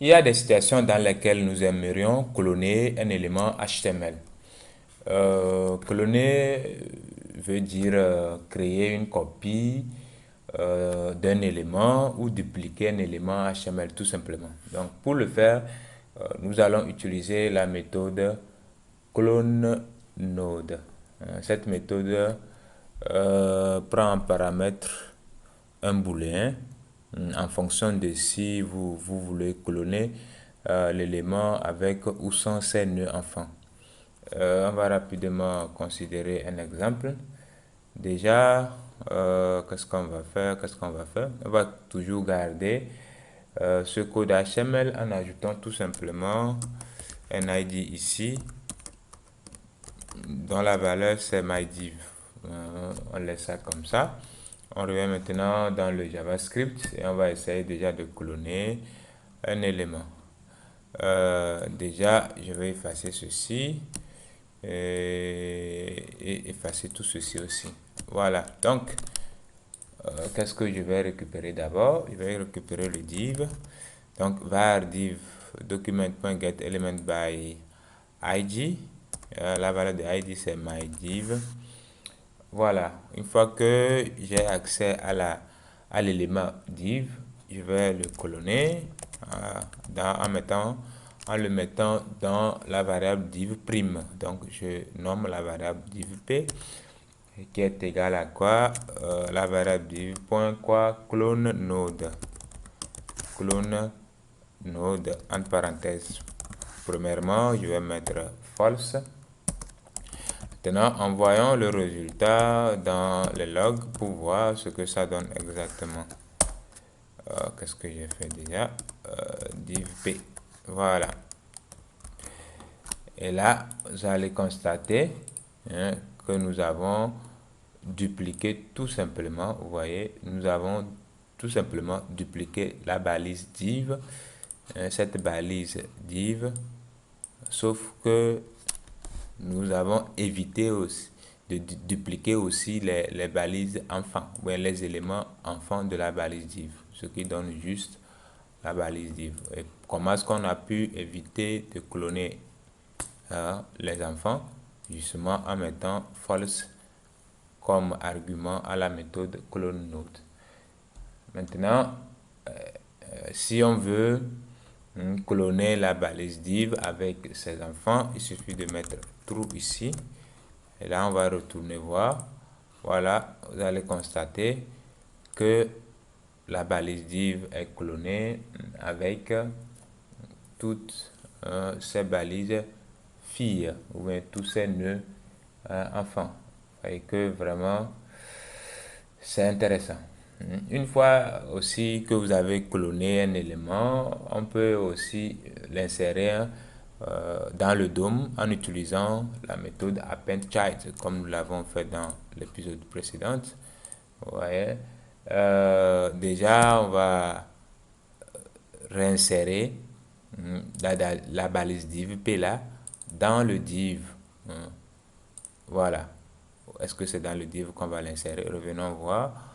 Il y a des situations dans lesquelles nous aimerions cloner un élément HTML. Cloner veut dire créer une copie d'un élément ou dupliquer un élément HTML tout simplement. Donc pour le faire, nous allons utiliser la méthode clone node. Cette méthode prend en paramètre un booléen en fonction de si vous voulez cloner l'élément avec ou sans ses nœuds enfants. On va rapidement considérer un exemple. Déjà, qu'est-ce qu'on va faire? On va toujours garder ce code HTML en ajoutant tout simplement un ID ici dont la valeur c'est mydiv. On laisse ça comme ça. On revient maintenant dans le JavaScript et on va essayer déjà de cloner un élément. Déjà, je vais effacer ceci et effacer tout ceci aussi. Voilà. Donc, qu'est-ce que je vais récupérer d'abord? Je vais récupérer le div. Donc, var div document.getElement by id. La valeur de id c'est mydiv. Voilà, une fois que j'ai accès à l'élément div, je vais le cloner en le mettant dans la variable div prime. Donc, je nomme la variable div p qui est égale à quoi? La variable div point quoi? Clone node. Clone node entre parenthèses. Premièrement, je vais mettre false. Maintenant, envoyons le résultat dans le log pour voir ce que ça donne exactement. Qu'est-ce que j'ai fait déjà? Div p. Voilà. Et là, vous allez constater que nous avons dupliqué tout simplement. Vous voyez, nous avons tout simplement dupliqué la balise div. Cette balise div. Sauf que nous avons évité aussi de dupliquer aussi les balises enfants, ou les éléments enfants de la balise div, ce qui donne juste la balise div. Et comment est-ce qu'on a pu éviter de cloner les enfants? Justement en mettant false comme argument à la méthode clone node. Maintenant, si on veut cloner la balise div avec ses enfants, il suffit de mettre true ici. Et là, on va retourner voir. Voilà, vous allez constater que la balise div est clonée avec toutes ces balises filles ou bien tous ces nœuds enfants. Et que vraiment, c'est intéressant. Une fois aussi que vous avez cloné un élément, on peut aussi l'insérer dans le DOM en utilisant la méthode append_child comme nous l'avons fait dans l'épisode précédent. Vous voyez, déjà on va réinsérer la balise div p là dans le div. Voilà. Est-ce que c'est dans le div qu'on va l'insérer? Revenons voir.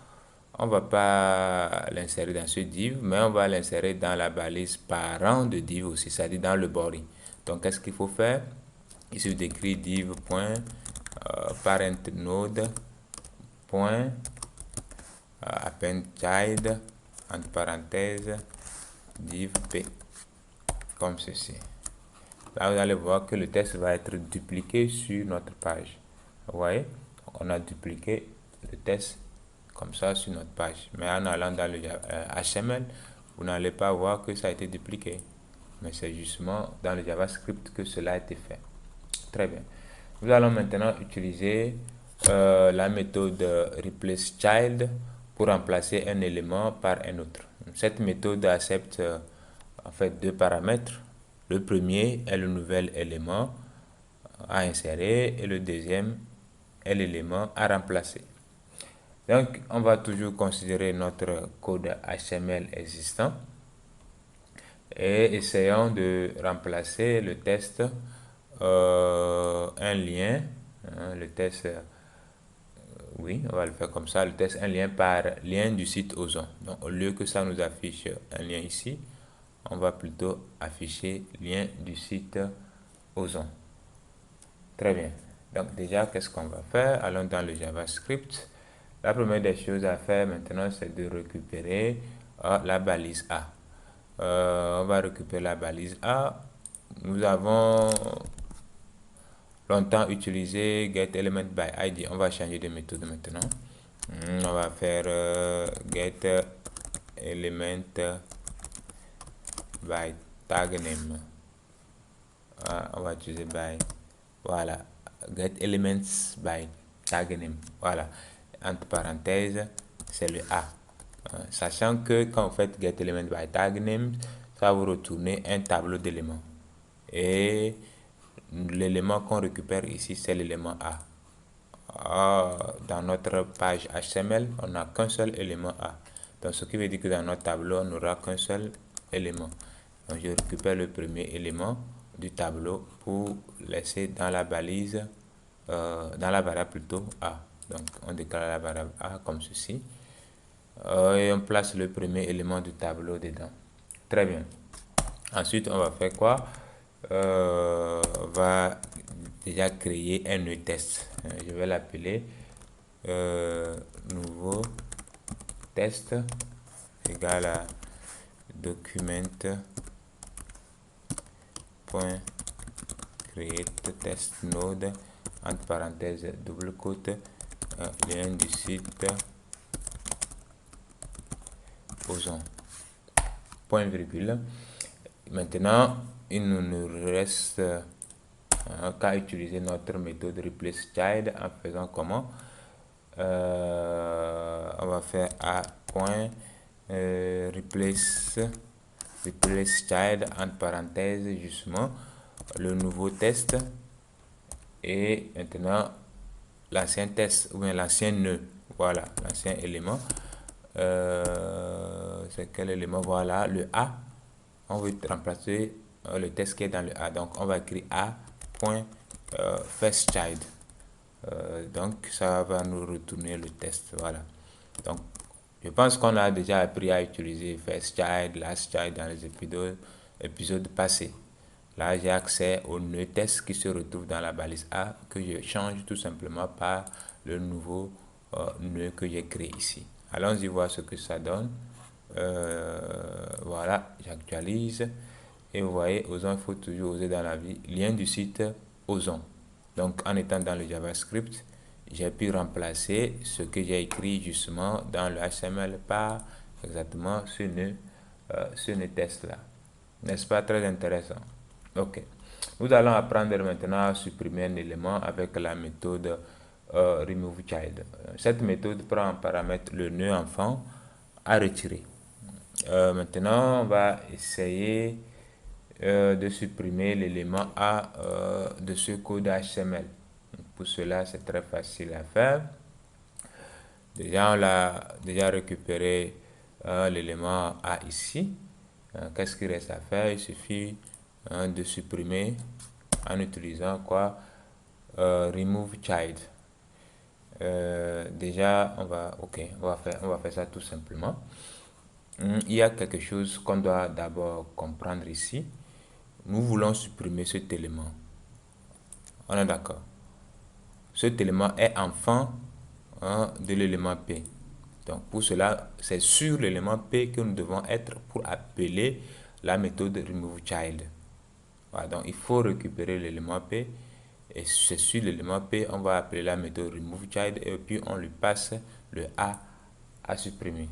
On ne va pas l'insérer dans ce div, mais on va l'insérer dans la balise parent de div aussi, c'est-à-dire dans le body. Donc, qu'est-ce qu'il faut faire? Il suffit d'écrire div.parent node append_child entre parenthèses div p comme ceci. Là, vous allez voir que le texte va être dupliqué sur notre page. Vous voyez, on a dupliqué le texte comme ça sur notre page. Mais en allant dans le HTML, vous n'allez pas voir que ça a été dupliqué. Mais c'est justement dans le JavaScript que cela a été fait. Très bien. Nous allons maintenant utiliser la méthode replaceChild pour remplacer un élément par un autre. Cette méthode accepte en fait deux paramètres. Le premier est le nouvel élément à insérer et le deuxième est l'élément à remplacer. Donc, on va toujours considérer notre code HTML existant et essayons de remplacer le test un lien, le test, oui, on va le faire comme ça, le test un lien par lien du site Ozon. Donc, au lieu que ça nous affiche un lien ici, on va plutôt afficher lien du site Ozon. Très bien. Donc déjà, qu'est-ce qu'on va faire? Allons dans le JavaScript. La première des choses à faire maintenant, c'est de récupérer la balise A. On va récupérer la balise A. Nous avons longtemps utilisé getElementById. On va changer de méthode maintenant. On va faire getElementByTagName. On va utiliser by. Voilà. getElementsByTagName. Voilà. Entre parenthèses, c'est le A. Sachant que quand vous faites getElementByTagName, ça va vous retourner un tableau d'éléments. Et l'élément qu'on récupère ici, c'est l'élément A. Dans notre page HTML, on n'a qu'un seul élément A. Donc, ce qui veut dire que dans notre tableau, on n'aura qu'un seul élément. Donc, je récupère le premier élément du tableau pour laisser dans la balise, dans la variable plutôt A. Donc, on déclare la variable A comme ceci. Et on place le premier élément du tableau dedans. Très bien. Ensuite, on va faire quoi? On va déjà créer un nœud test. Je vais l'appeler nouveau test égal à document.create test node entre parenthèses double quote lien du site Ozon point virgule. Maintenant, il nous reste qu'à utiliser notre méthode replaceChild en faisant comment? On va faire replaceChild entre parenthèses justement le nouveau test et maintenant l'ancien test ou bien l'ancien nœud. Voilà, l'ancien élément. C'est quel élément? Voilà, le A. On veut remplacer le test qui est dans le A. Donc, on va écrire A.firstChild. Donc, ça va nous retourner le test. Voilà. Donc, je pense qu'on a déjà appris à utiliser firstChild, lastChild dans les épisodes passés. Là, j'ai accès au nœud test qui se retrouve dans la balise A que je change tout simplement par le nouveau nœud que j'ai créé ici. Allons-y voir ce que ça donne. Voilà, j'actualise. Et vous voyez, Ozon, il faut toujours oser dans la vie. Lien du site Ozon. Donc, en étant dans le JavaScript, j'ai pu remplacer ce que j'ai écrit justement dans le HTML par exactement ce nœud test-là. N'est-ce pas très intéressant? Ok. Nous allons apprendre maintenant à supprimer un élément avec la méthode removeChild. Cette méthode prend en paramètre le nœud enfant à retirer. Maintenant, on va essayer de supprimer l'élément A de ce code HTML. Pour cela, c'est très facile à faire. Déjà, on a déjà récupéré l'élément A ici. Qu'est-ce qu'il reste à faire? Il suffit de supprimer en utilisant quoi? removeChild. Déjà, on va faire ça tout simplement. Il y a quelque chose qu'on doit d'abord comprendre ici. Nous voulons supprimer cet élément. On est d'accord. Cet élément est enfant de l'élément P. Donc pour cela, c'est sur l'élément P que nous devons être pour appeler la méthode removeChild. Voilà, donc il faut récupérer l'élément P et c'est sur l'élément P on va appeler la méthode removeChild et puis on lui passe le A à supprimer.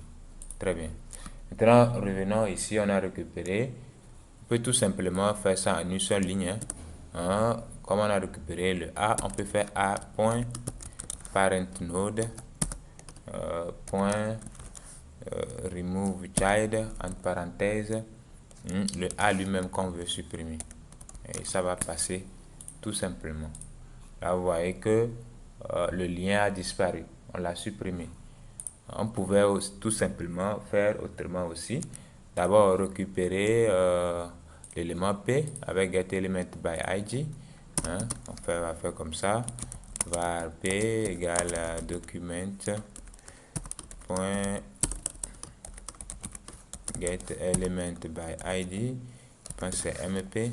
Très bien. Maintenant, revenons ici, on a récupéré. On peut tout simplement faire ça en une seule ligne. Comme on a récupéré le A, on peut faire A.parentNode removeChild entre parenthèses le A lui-même qu'on veut supprimer. Et ça va passer tout simplement. Là, vous voyez que le lien a disparu. On l'a supprimé. On pouvait aussi, tout simplement faire autrement aussi. D'abord récupérer l'élément P avec getElementById. On va faire comme ça. Var P égale à document.getElementById. get element by id, je pense que c'est mp.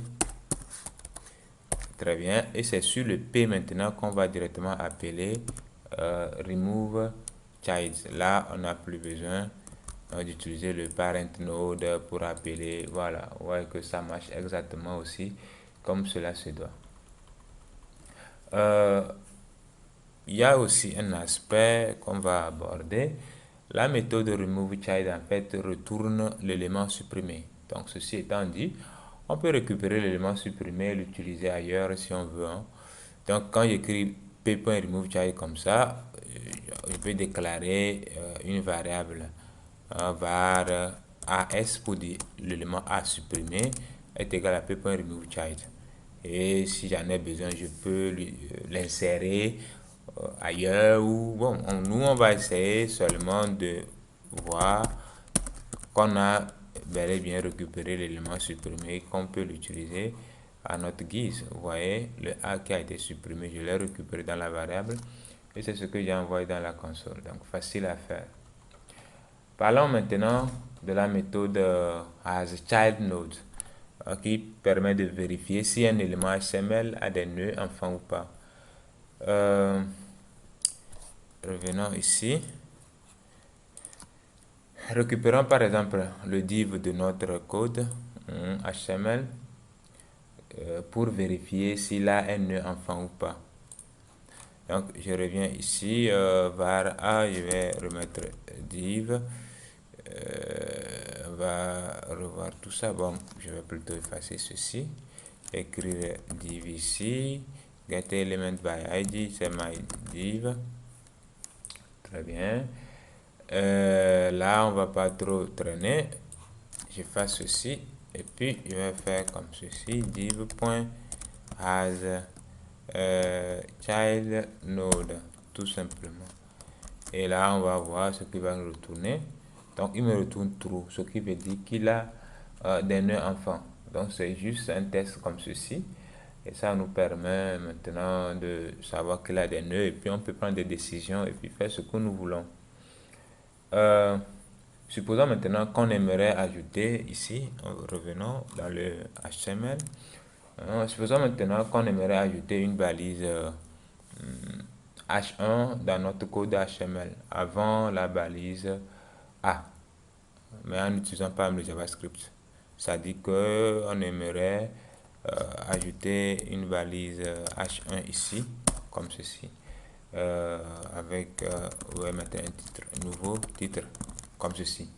Très bien, et c'est sur le p maintenant qu'on va directement appeler remove child. Là, on n'a plus besoin d'utiliser le parent node pour appeler. Voilà, vous voyez que ça marche exactement aussi comme cela se doit. Il y a aussi un aspect qu'on va aborder. La méthode remove child en fait retourne l'élément supprimé. Donc ceci étant dit, on peut récupérer l'élément supprimé et l'utiliser ailleurs si on veut, hein. Donc quand j'écris p.removeChild comme ça, je peux déclarer une variable var as pour dire l'élément a supprimé est égal à p.removeChild. Et si j'en ai besoin, je peux l'insérer ailleurs ou bon, nous on va essayer seulement de voir qu'on a bel et bien récupéré l'élément supprimé, qu'on peut l'utiliser à notre guise. Vous voyez, le a qui a été supprimé, je l'ai récupéré dans la variable et c'est ce que j'ai envoyé dans la console. Donc facile à faire. Parlons maintenant de la méthode asChildNode qui permet de vérifier si un élément HTML a des nœuds enfants ou pas. Revenons ici. Récupérons par exemple le div de notre code HTML pour vérifier s'il a un nœud enfant ou pas. Donc je reviens ici, var a, je vais remettre div. On va revoir tout ça. Bon, je vais plutôt effacer ceci. Écrire div ici. Get element by id, c'est my div. Très bien. Là, on va pas trop traîner. Je fais ceci et puis je vais faire comme ceci, div.as child node, tout simplement. Et là, on va voir ce qu'il va nous retourner. Donc, il me retourne true, ce qui veut dire qu'il a des nœuds enfants. Donc, c'est juste un test comme ceci. Et ça nous permet maintenant de savoir qu'il a des nœuds et puis on peut prendre des décisions et puis faire ce que nous voulons. Supposons maintenant qu'on aimerait ajouter ici, revenons dans le HTML. Supposons maintenant qu'on aimerait ajouter une balise H1 dans notre code HTML avant la balise A, mais en n'utilisant pas le JavaScript. Ça dit qu'on aimerait ajouter une balise H1 ici, comme ceci, avec, on va mettre un titre, un nouveau titre, comme ceci.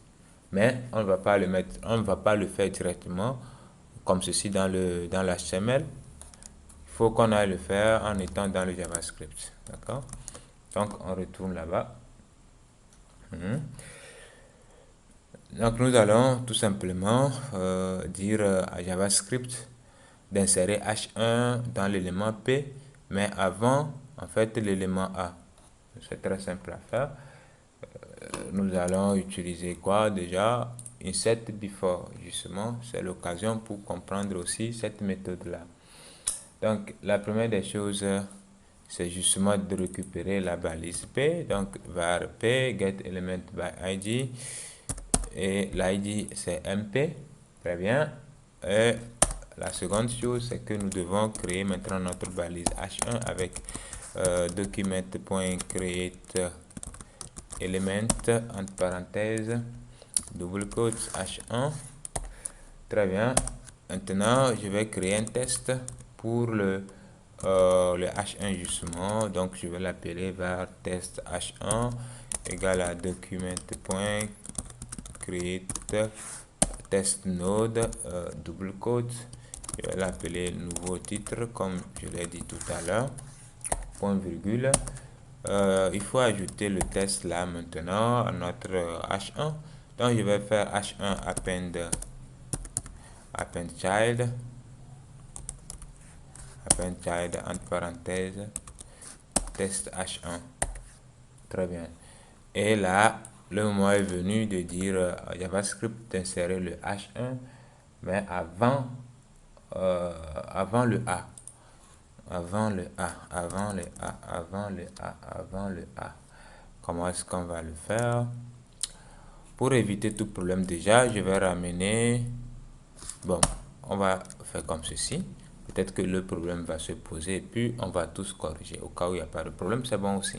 Mais on ne va pas le mettre, on ne va pas le faire directement comme ceci dans l'HTML. Il faut qu'on aille le faire en étant dans le JavaScript. D'accord? Donc on retourne là-bas. Donc nous allons tout simplement dire à JavaScript d'insérer H1 dans l'élément P, mais avant en fait l'élément A. C'est très simple à faire. Nous allons utiliser quoi déjà? Insert before, justement, c'est l'occasion pour comprendre aussi cette méthode-là. Donc la première des choses, c'est justement de récupérer la balise P. Donc var P get element by id et l'id c'est mp. Très bien. Et la seconde chose, c'est que nous devons créer maintenant notre balise h1 avec document.create element entre parenthèses double quotes h1. Très bien. Maintenant, je vais créer un test pour le h1 justement. Donc, je vais l'appeler var test h1 égal à document.create test node double quote. Je vais l'appeler nouveau titre comme je l'ai dit tout à l'heure. Point virgule. Il faut ajouter le test là maintenant à notre h1. Donc je vais faire h1 append child entre parenthèses test h1. Très bien. Et là, le moment est venu de dire à JavaScript d'insérer le h1, mais avant le a. Avant le A. Comment est-ce qu'on va le faire? Pour éviter tout problème déjà, je vais ramener... Bon, on va faire comme ceci. Peut-être que le problème va se poser et puis on va tous corriger. Au cas où il n'y a pas de problème, c'est bon aussi.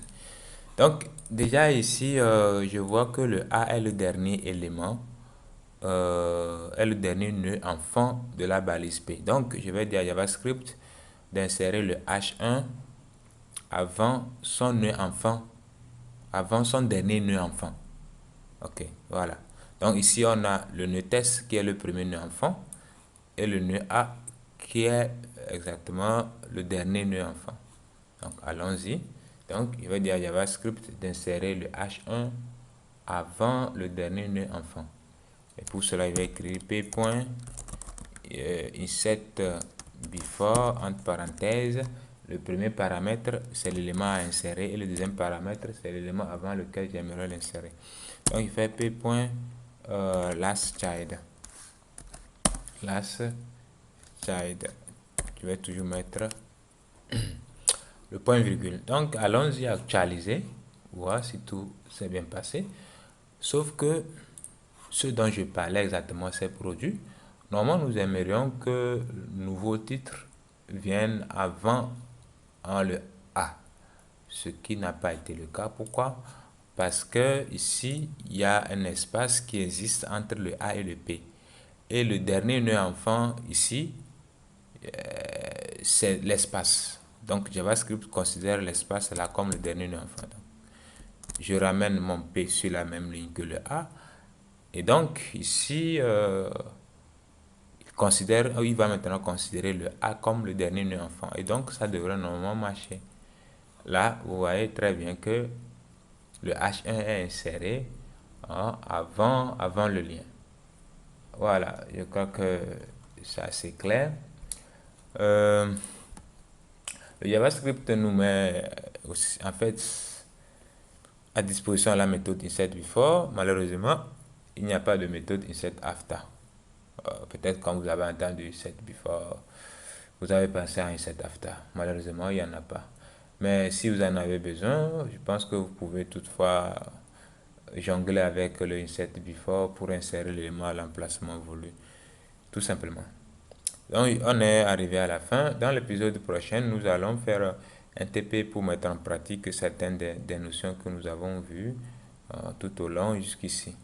Donc, déjà ici, je vois que le A est le dernier élément, est le dernier nœud enfant de la balise P. Donc, je vais dire à JavaScript d'insérer le H1 avant son nœud enfant, avant son dernier nœud enfant. Ok, voilà. Donc ici, on a le nœud test qui est le premier nœud enfant et le nœud A qui est exactement le dernier nœud enfant. Donc allons-y. Donc je vais dire à JavaScript d'insérer le H1 avant le dernier nœud enfant. Et pour cela, je vais écrire p.insert before entre parenthèses. Le premier paramètre, c'est l'élément à insérer et le deuxième paramètre, c'est l'élément avant lequel j'aimerais l'insérer. Donc il fait p.last child. Last child. Je vais toujours mettre le point virgule. Donc allons-y actualiser, voir si tout s'est bien passé. Sauf que ce dont je parlais exactement s'est produit. Normalement, nous aimerions que le nouveau titre vienne avant le A, ce qui n'a pas été le cas. Pourquoi? Parce que ici, il y a un espace qui existe entre le A et le P. Et le dernier nœud enfant ici, c'est l'espace. Donc JavaScript considère l'espace là comme le dernier nœud enfant. Donc, je ramène mon P sur la même ligne que le A. Et donc ici, il va maintenant considérer le A comme le dernier nœud enfant. Et donc ça devrait normalement marcher. Là, vous voyez très bien que le H1 est inséré avant le lien. Voilà, je crois que c'est assez clair. Le JavaScript nous met aussi, en fait, à disposition la méthode insertBefore. Malheureusement, il n'y a pas de méthode insertAfter. Peut-être quand vous avez entendu insertBefore, vous avez pensé à insertAfter. Malheureusement, il n'y en a pas. Mais si vous en avez besoin, je pense que vous pouvez toutefois jongler avec le insertBefore pour insérer l'élément à l'emplacement voulu. Tout simplement. Donc, on est arrivé à la fin. Dans l'épisode prochain, nous allons faire un TP pour mettre en pratique certaines des notions que nous avons vues tout au long jusqu'ici.